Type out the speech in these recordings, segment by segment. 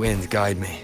Wind, guide me.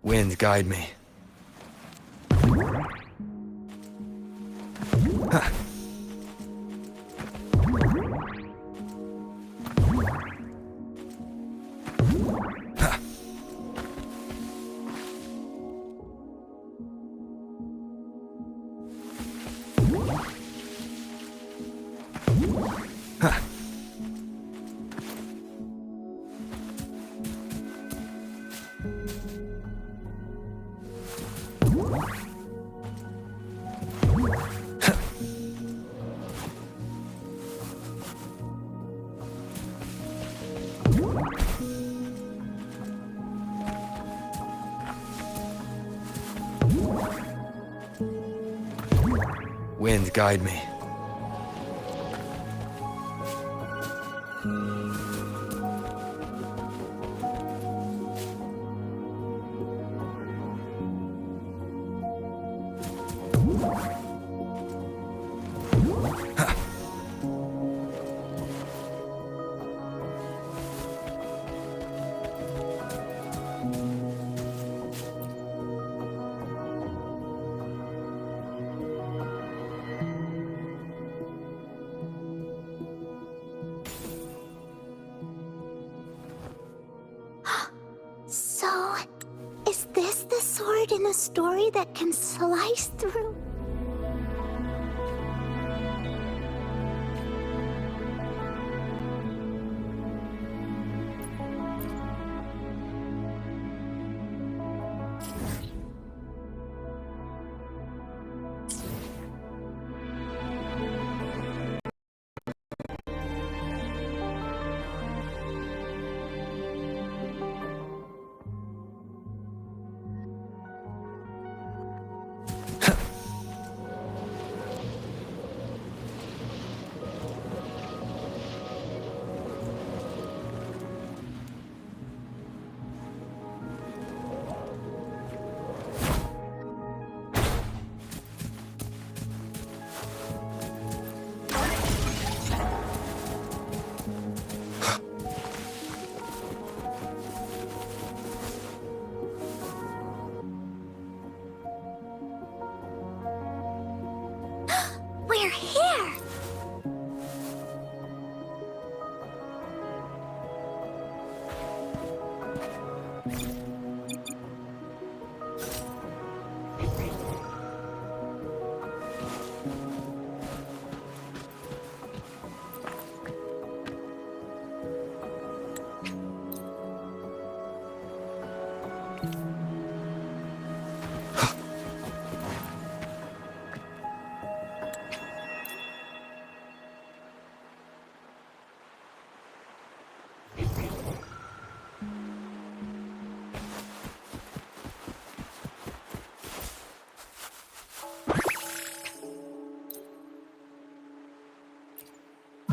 Wind, guide me. Wind, guide me. So, is this the sword in a story that can slice through?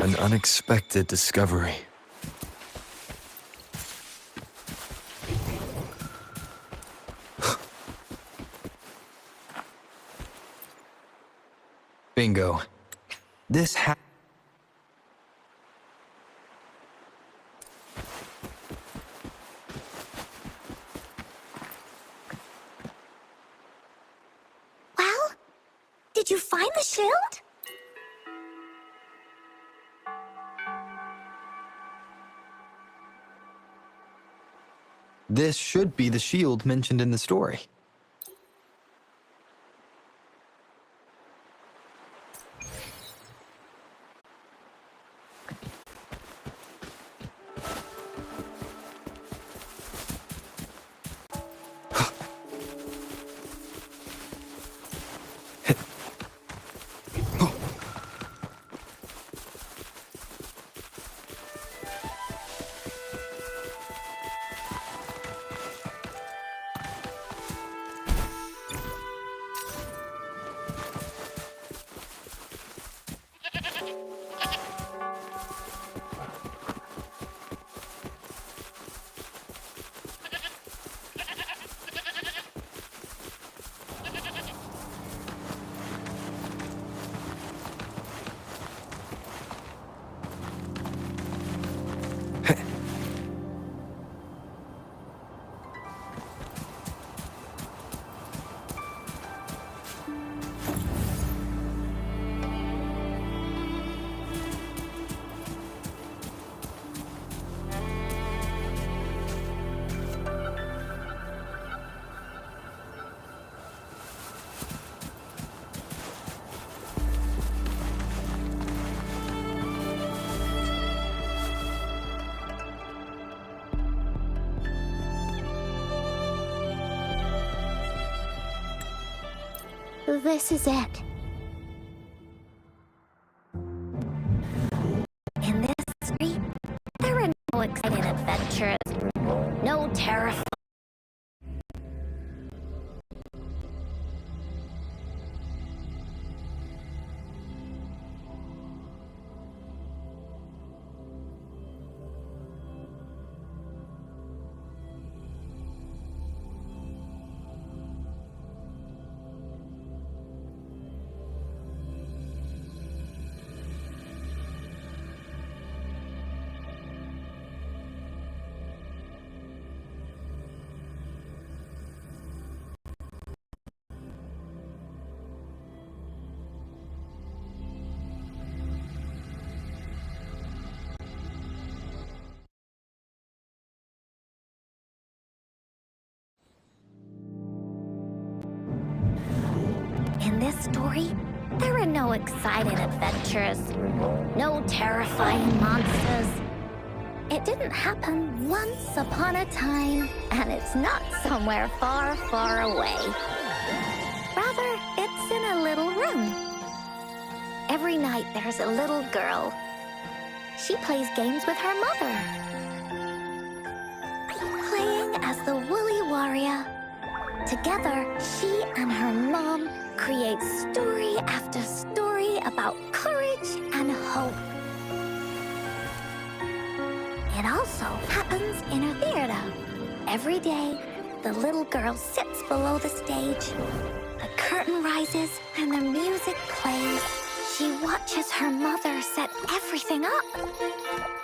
An unexpected discovery. Bingo. This Well, did you find the shield? This should be the shield mentioned in the story. This is it. In this street, there are no exciting adventures, no terrifying. In this story, there are no exciting adventures, no terrifying monsters. It didn't happen once upon a time, and it's not somewhere far, far away. Rather, it's in a little room. Every night there's a little girl. She plays games with her mother, playing as the woolly warrior. Together, she and her mom create story after story about courage and hope. It also happens in a theater. Every day, the little girl sits below the stage. The curtain rises and the music plays. She watches her mother set everything up,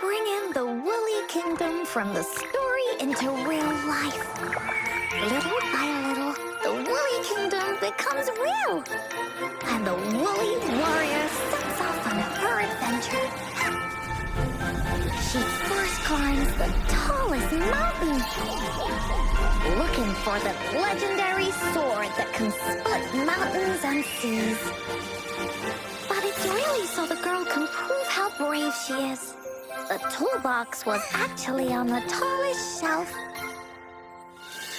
bringing the woolly kingdom from the story into real life. Little by little, the woolly kingdom becomes real, and the woolly warrior sets off on her adventure. She first climbs the tallest mountain, looking for the legendary sword that can split mountains and seas. But it's really so the girl can prove how brave she is. The toolbox was actually on the tallest shelf.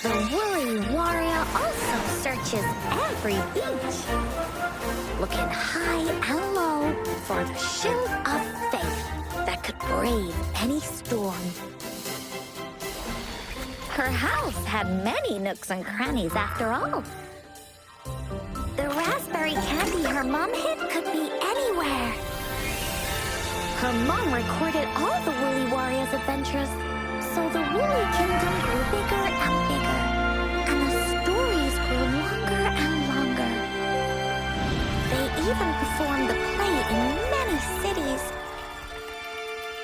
The woolly warrior also searches every beach, looking high and low for the shield of faith that could brave any storm. Her house had many nooks and crannies after all. The raspberry candy her mom hid could be anywhere. Her mom recorded all the Woolly Warrior's adventures, so the Woolly Kingdom grew bigger and bigger, and the stories grew longer and longer. They even performed the play in many cities.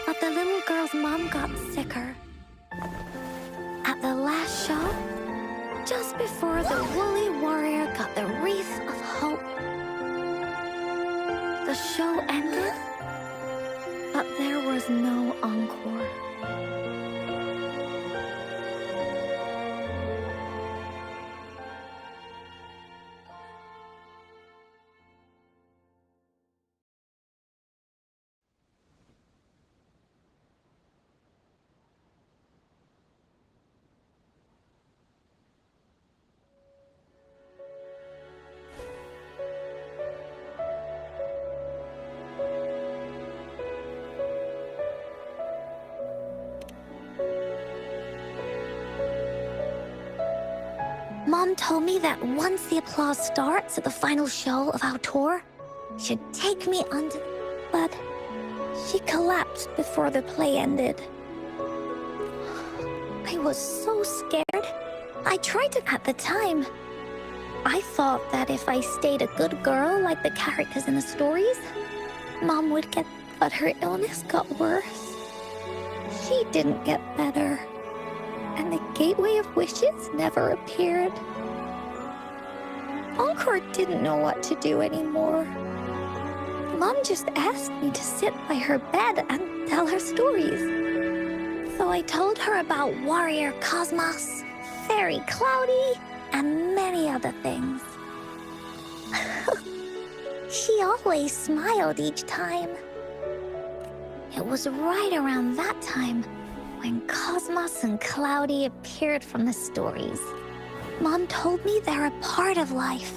But the little girl's mom got sicker. At the last show, just before the Woolly Warrior got the wreath of hope, the show ended, but there was no encore. Mom told me that once the applause starts at the final show of our tour, she'd take me under, but she collapsed before the play ended. I was so scared. I tried to at the time. I thought that if I stayed a good girl like the characters in the stories, Mom would get, but her illness got worse. She didn't get better. And the Gateway of Wishes never appeared. Encore didn't know what to do anymore. Mom just asked me to sit by her bed and tell her stories. So I told her about Warrior Cosmos, Fairy Cloudy, and many other things. She always smiled each time. It was right around that time when Cosmos and Cloudy appeared from the stories. Mom told me they're a part of life,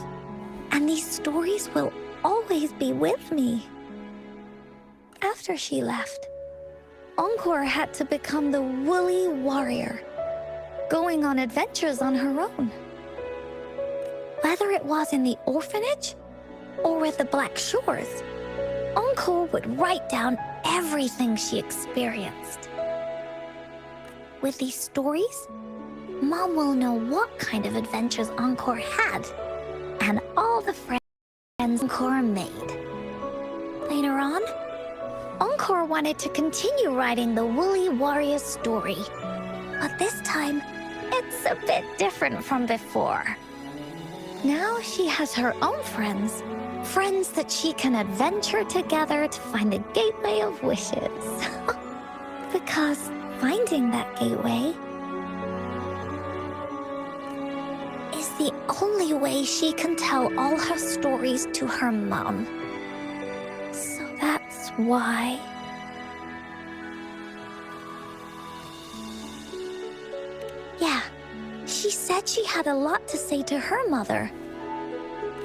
and these stories will always be with me. After she left, Encore had to become the Woolly Warrior, going on adventures on her own. Whether it was in the orphanage or with the Black Shores, Encore would write down everything she experienced. With these stories, Mom will know what kind of adventures Encore had and all the friends Encore made. Later on, Encore wanted to continue writing the Woolly Warrior story, but this time, it's a bit different from before. Now she has her own friends, friends that she can adventure together to find the Gateway of Wishes. Because finding that gateway is the only way she can tell all her stories to her mom. So that's why. Yeah, she said she had a lot to say to her mother.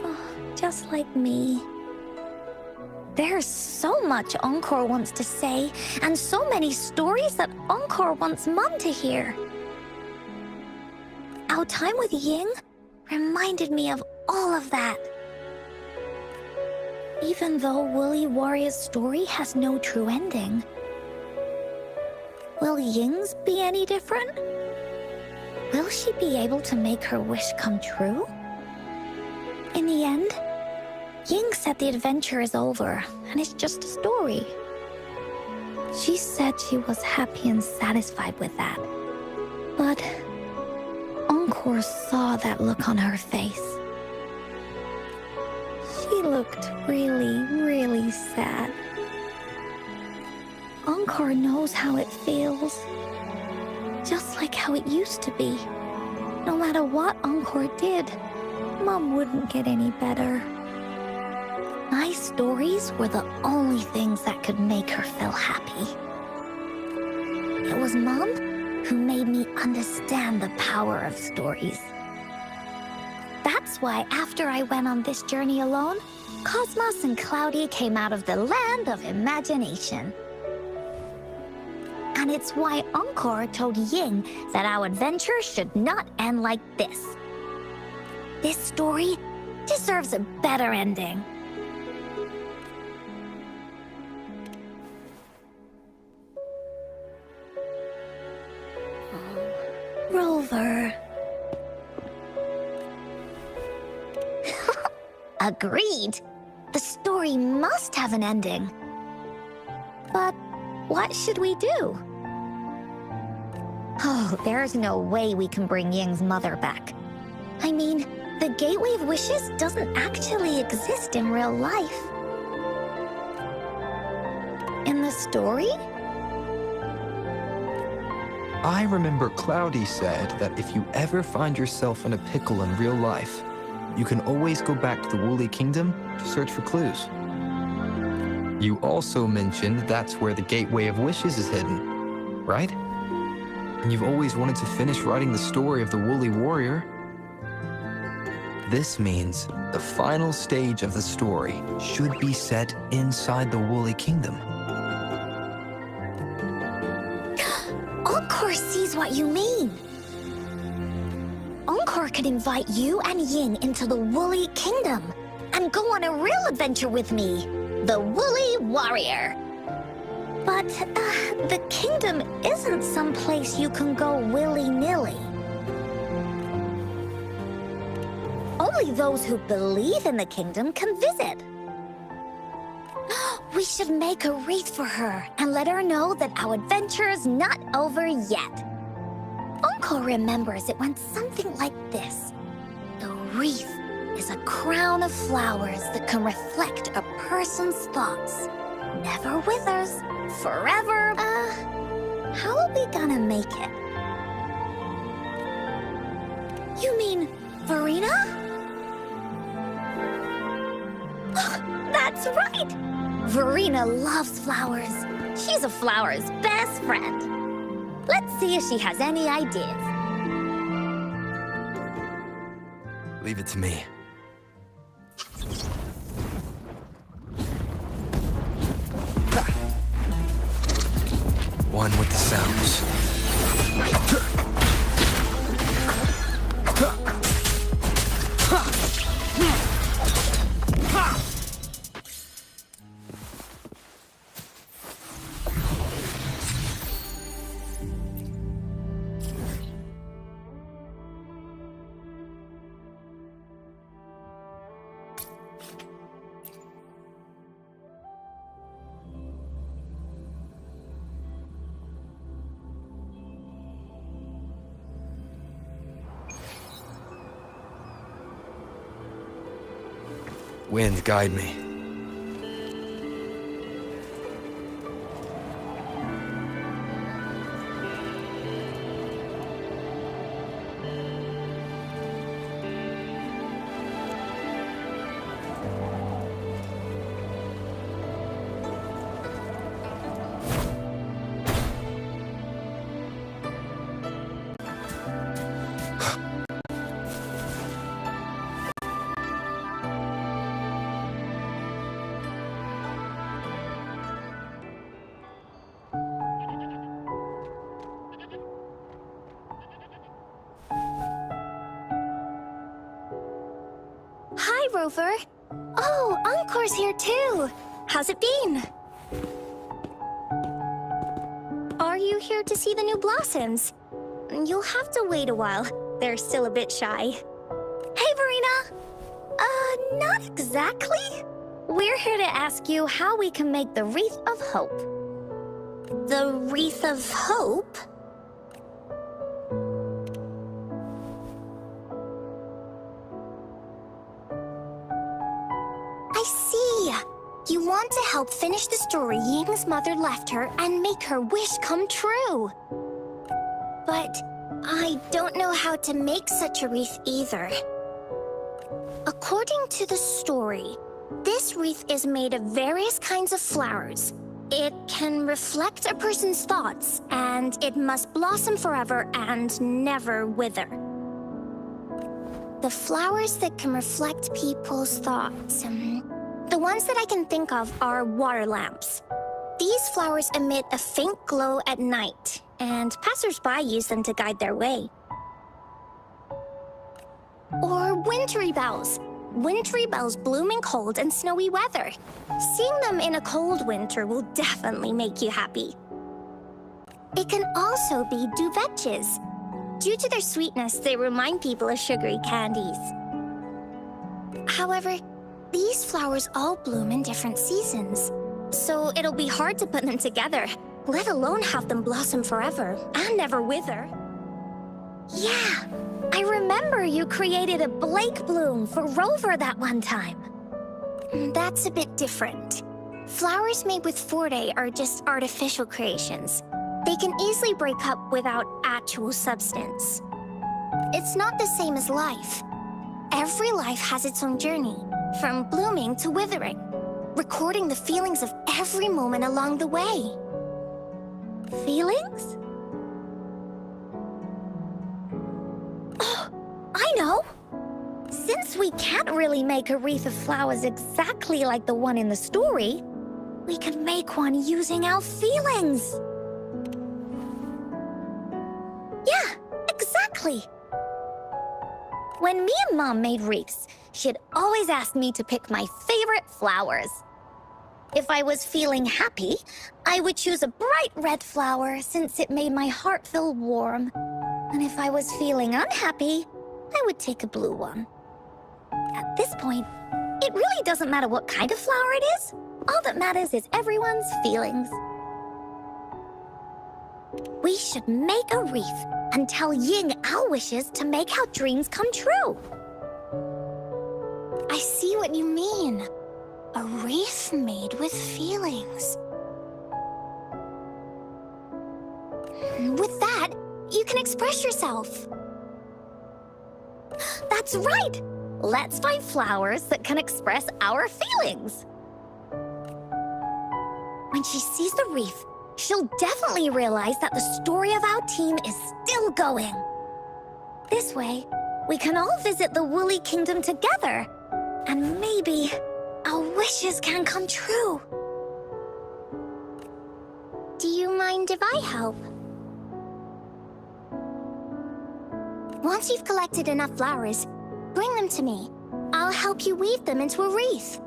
Oh, just like me. There's so much Encore wants to say, and so many stories that Encore wants Mom to hear. Our time with Ying reminded me of all of that. Even though Woolly Warrior's story has no true ending, will Ying's be any different? Will she be able to make her wish come true? In the end, Ying said the adventure is over, and it's just a story. She said she was happy and satisfied with that. But Encore saw that look on her face. She looked really, really sad. Encore knows how it feels. Just like how it used to be. No matter what Encore did, Mom wouldn't get any better. My stories were the only things that could make her feel happy. It was Mom who made me understand the power of stories. That's why after I went on this journey alone, Cosmos and Cloudy came out of the land of imagination. And it's why Encore told Ying that our adventure should not end like this. This story deserves a better ending. Rover. Agreed. The story must have an ending. But what should we do? Oh, there's no way we can bring Ying's mother back. I mean, the Gateway of Wishes doesn't actually exist in real life. In the story? I remember Cloudy said that if you ever find yourself in a pickle in real life, you can always go back to the Woolly Kingdom to search for clues. You also mentioned that's where the Gateway of Wishes is hidden, right? And you've always wanted to finish writing the story of the Woolly Warrior. This means the final stage of the story should be set inside the Woolly Kingdom. Encore sees what you mean. Encore could invite you and Ying into the Woolly Kingdom and go on a real adventure with me, the Woolly Warrior. But the kingdom isn't some place you can go willy-nilly. Only those who believe in the kingdom can visit. We should make a wreath for her and let her know that our adventure is not over yet. Encore remembers it went something like this. The wreath is a crown of flowers that can reflect a person's thoughts. Never withers, forever. How are we gonna make it? You mean Verena? That's right! Verena loves flowers. She's a flower's best friend. Let's see if she has any ideas. Leave it to me. One with the sounds. Wind, guide me. Hi, Rover. Oh, Encore's here too. How's it been? Are you here to see the new blossoms? You'll have to wait a while. They're still a bit shy. Hey, Verena. Not exactly. We're here to ask you how we can make the Wreath of Hope. The Wreath of Hope? I see. You want want to help finish the story Ying's mother left her and make her wish come true. But I don't know how to make such a wreath either. According to the story, this wreath is made of various kinds of flowers. It can reflect a person's thoughts, and it must blossom forever and never wither. The flowers that can reflect people's thoughts, the ones that I can think of are water lamps. These flowers emit a faint glow at night, and passers-by use them to guide their way. Or wintry bells. Wintry bells bloom in cold and snowy weather. Seeing them in a cold winter will definitely make you happy. It can also be duvetches. Due to their sweetness, they remind people of sugary candies. However, these flowers all bloom in different seasons, so it'll be hard to put them together, let alone have them blossom forever and never wither. Yeah, I remember you created a Blake bloom for Rover that one time. That's a bit different. Flowers made with Forte are just artificial creations. They can easily break up without actual substance. It's not the same as life. Every life has its own journey, from blooming to withering, recording the feelings of every moment along the way. Feelings? Oh, I know! Since we can't really make a wreath of flowers exactly like the one in the story, we can make one using our feelings. Yeah, exactly. When me and Mom made wreaths, she'd always ask me to pick my favorite flowers. If I was feeling happy, I would choose a bright red flower since it made my heart feel warm. And if I was feeling unhappy, I would take a blue one. At this point, it really doesn't matter what kind of flower it is. All that matters is everyone's feelings. We should make a wreath and tell Ying our wishes to make our dreams come true. I see what you mean. A wreath made with feelings. With that, you can express yourself. That's right! Let's find flowers that can express our feelings. When she sees the wreath, she'll definitely realize that the story of our team is still going. This way, we can all visit the Woolly Kingdom together, and maybe our wishes can come true. Do you mind if I help? Once you've collected enough flowers, bring them to me. I'll help you weave them into a wreath.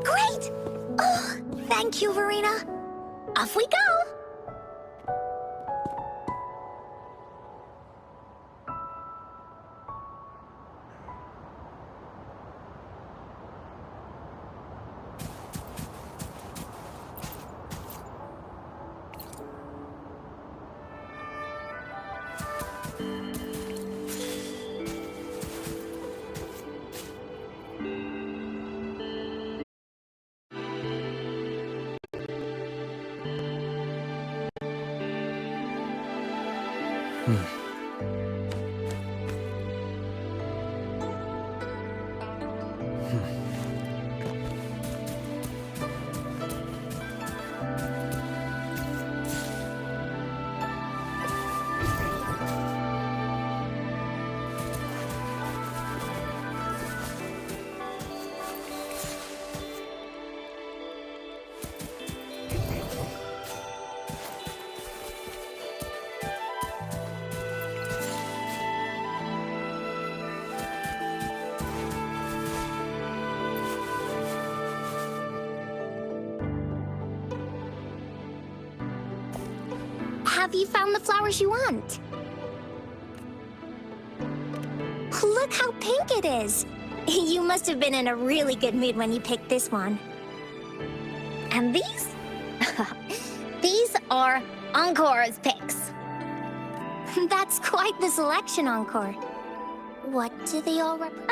Great! Oh, thank you, Verena. Off we go! Have you found the flowers you want? Look how pink it is! You must have been in a really good mood when you picked this one. And these? These are Encore's picks. That's quite the selection, Encore. What do they all represent?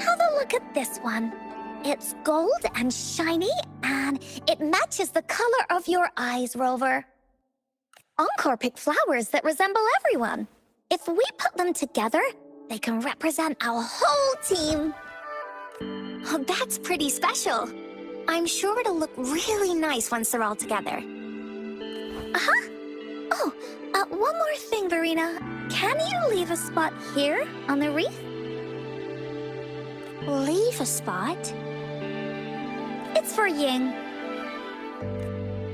Have a look at this one. It's gold and shiny, and it matches the color of your eyes, Rover. Encore pick flowers that resemble everyone. If we put them together, they can represent our whole team. Oh, that's pretty special. I'm sure it'll look really nice once they're all together. Uh-huh. Oh, one more thing, Verena. Can you leave a spot here on the wreath? Leave a spot? It's for Ying.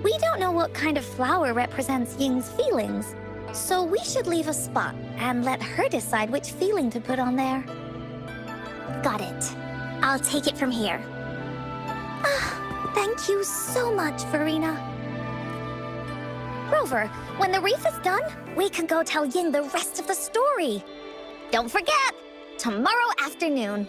We don't know what kind of flower represents Ying's feelings, so we should leave a spot and let her decide which feeling to put on there. Got it. I'll take it from here. Thank you so much, Verena. Rover, when the wreath is done, we can go tell Ying the rest of the story. Don't forget, tomorrow afternoon.